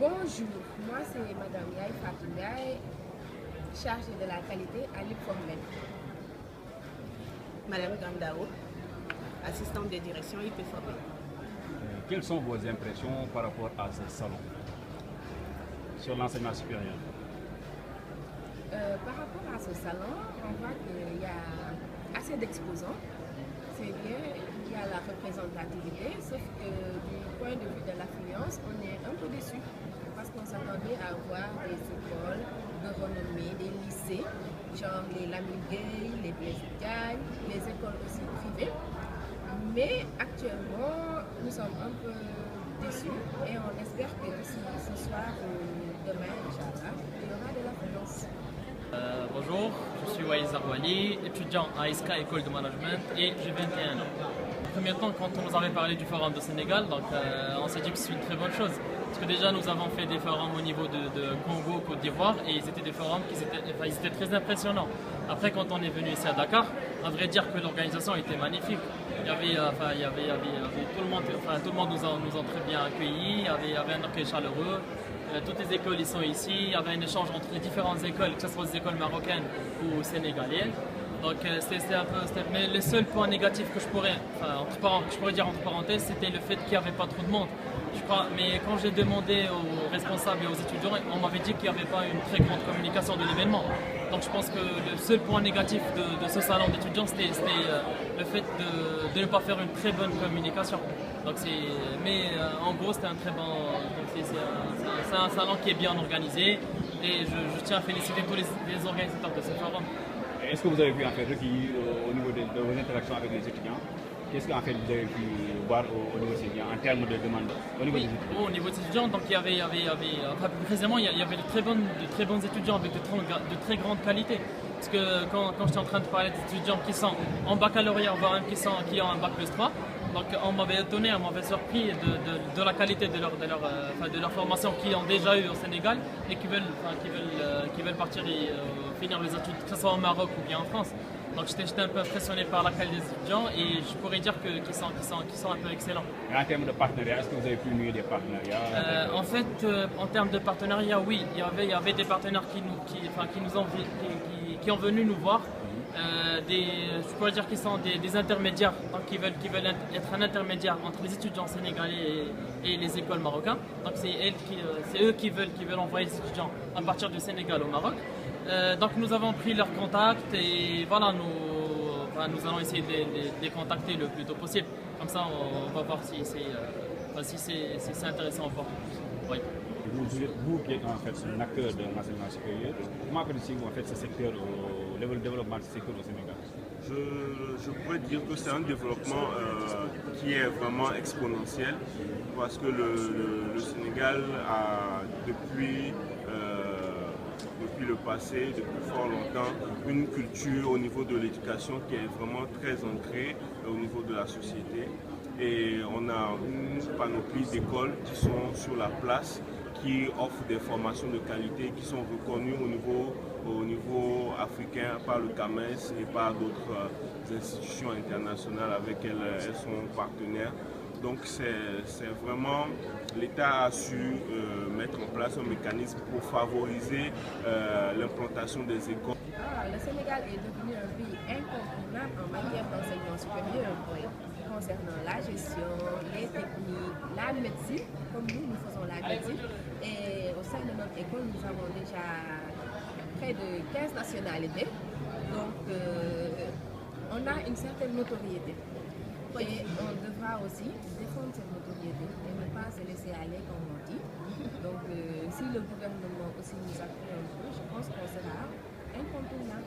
Bonjour, moi c'est Madame Yaye Fatou Ndiaye, chargée de la qualité à l'IPFORMED. Madame Gandao, assistante de direction IPFORMED. Quelles sont vos impressions par rapport à ce salon sur l'enseignement supérieur? Par rapport à ce salon, on voit qu'il y a assez d'exposants. C'est bien, il y a la représentativité, sauf que du point de vue de l'affluence, on est un peu déçu parce qu'on s'attendait à voir des écoles de renommée, des lycées, genre les Lamine Gueye, les Blaise Diagne, les écoles aussi privées. Mais actuellement, nous sommes un peu déçus et on espère que d'ici ce soir ou demain, Inch'Allah, il y aura de l'affluence. Bonjour, je suis Waïs Arwali, étudiant à ISCA École de Management et j'ai 21 ans. En premier temps, quand on nous avait parlé du forum de Sénégal, on s'est dit que c'est une très bonne chose. Parce que déjà, nous avons fait des forums au niveau de Congo, Côte d'Ivoire et ils étaient des forums qui étaient très impressionnants. Après, quand on est venu ici à Dakar, à vrai dire que l'organisation était magnifique. Il y avait tout le monde nous a très bien accueillis, il y avait un accueil chaleureux. Toutes les écoles ils sont ici, il y avait un échange entre les différentes écoles, que ce soit les écoles marocaines ou sénégaliennes. Donc mais le seul point négatif que je pourrais dire entre parenthèses, c'était le fait qu'il n'y avait pas trop de monde. Je crois, mais quand j'ai demandé aux responsables et aux étudiants, on m'avait dit qu'il n'y avait pas une très grande communication de l'événement. Donc je pense que le seul point négatif de ce salon d'étudiants, c'était le fait de ne pas faire une très bonne communication. Donc mais en gros, c'était un très bon. C'est un salon qui est bien organisé et je tiens à féliciter tous les organisateurs de ce forum. Est-ce que vous avez vu en fait au niveau de vos interactions avec les étudiants? Qu'est-ce qu'en fait vous avez pu voir au niveau des étudiants en termes de demande au niveau des étudiants? Au niveau des étudiants, donc il y avait plus précisément, il y avait de très bons étudiants avec de très grandes qualités. Parce que quand j'étais en train de parler des étudiants qui sont en baccalauréat, voire même qui ont un bac plus 3, donc on m'avait étonné, on m'avait surpris de la qualité de leur formation qu'ils ont déjà eu au Sénégal et qui veulent partir et finir les études, que ce soit au Maroc ou bien en France. Donc j'étais un peu impressionné par la qualité des étudiants et je pourrais dire qu'ils sont un peu excellents. Et en termes de partenariat, est-ce que vous avez pu nouer des partenariats? En fait, en termes de partenariat, oui, il y avait des partenaires qui ont venu nous voir. Je pourrais dire qu'ils sont des intermédiaires, donc qui veulent être un intermédiaire entre les étudiants sénégalais et les écoles marocaines. Donc c'est eux qui veulent envoyer les étudiants à partir du Sénégal au Maroc. Donc nous avons pris leurs contacts et voilà, nous allons essayer de les contacter le plus tôt possible. Comme ça, on va voir si c'est intéressant ou pas. Oui. Vous qui êtes en fait un acteur de l'enseignement supérieur, comment appréciez-vous en fait ce secteur au niveau du développement de ce secteur au Sénégal? Je pourrais dire que c'est un développement qui est vraiment exponentiel parce que le Sénégal a depuis le passé, depuis fort longtemps, une culture au niveau de l'éducation qui est vraiment très ancrée au niveau de la société. Et on a une panoplie d'écoles qui sont sur la place, qui offrent des formations de qualité, qui sont reconnues au niveau africain par le CAMES et par d'autres institutions internationales avec lesquelles elles sont partenaires. Donc c'est vraiment, l'État a su mettre en place un mécanisme pour favoriser l'implantation des écoles. Le Sénégal est devenu un pays incontournable en matière d'enseignement supérieur concernant la gestion, les techniques, la médecine, comme nous faisons la médecine. Et au sein de notre école, nous avons déjà près de 15 nationalités. Donc on a une certaine notoriété. Et on devra aussi défendre cette notoriété et ne pas se laisser aller comme on dit. Donc si le gouvernement aussi nous appuie un peu, je pense qu'on sera incontournable.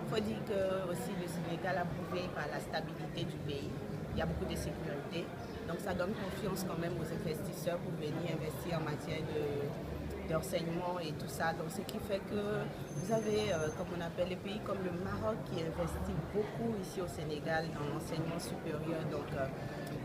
Il faut dire que aussi le Sénégal a prouvé par la stabilité du pays. Il y a beaucoup de sécurité. Donc ça donne confiance quand même aux investisseurs pour venir investir en matière d'enseignement et tout ça. Donc ce qui fait que vous avez, comme on appelle les pays comme le Maroc qui investit beaucoup ici au Sénégal dans l'enseignement supérieur. Donc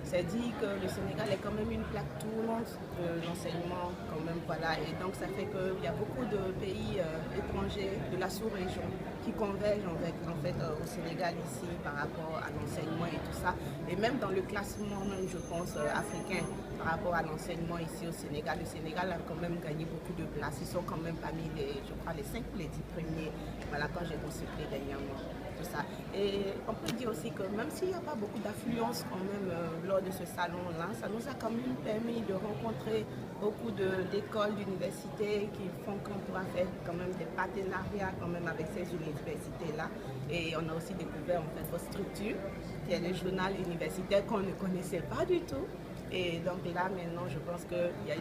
c'est dit que le Sénégal est quand même une plaque tournante de l'enseignement quand même, voilà. Et donc ça fait qu'il y a beaucoup de pays étrangers de la sous-région qui convergent au Sénégal ici par rapport à l'enseignement et tout ça. Et même dans le classement, même, je pense, africain par rapport à l'enseignement ici au Sénégal, le Sénégal a quand même gagné beaucoup de places. Ils sont quand même parmi les, je crois, les 5 ou les 10 premiers, voilà, quand j'ai consulté dernièrement. Ça. Et on peut dire aussi que même s'il n'y a pas beaucoup d'affluence quand même lors de ce salon-là, ça nous a quand même permis de rencontrer beaucoup d'écoles, d'universités qui font qu'on pourra faire quand même des partenariats quand même avec ces universités-là. Et on a aussi découvert en fait vos structures, qui est le journal universitaire qu'on ne connaissait pas du tout. Et donc là maintenant, je pense qu'il y a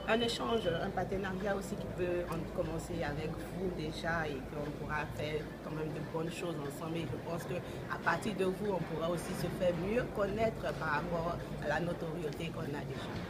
un échange, un partenariat aussi qui peut commencer avec vous déjà et qu'on pourra faire quand même de bonnes choses ensemble. Et je pense qu'à partir de vous, on pourra aussi se faire mieux connaître par rapport à la notoriété qu'on a déjà.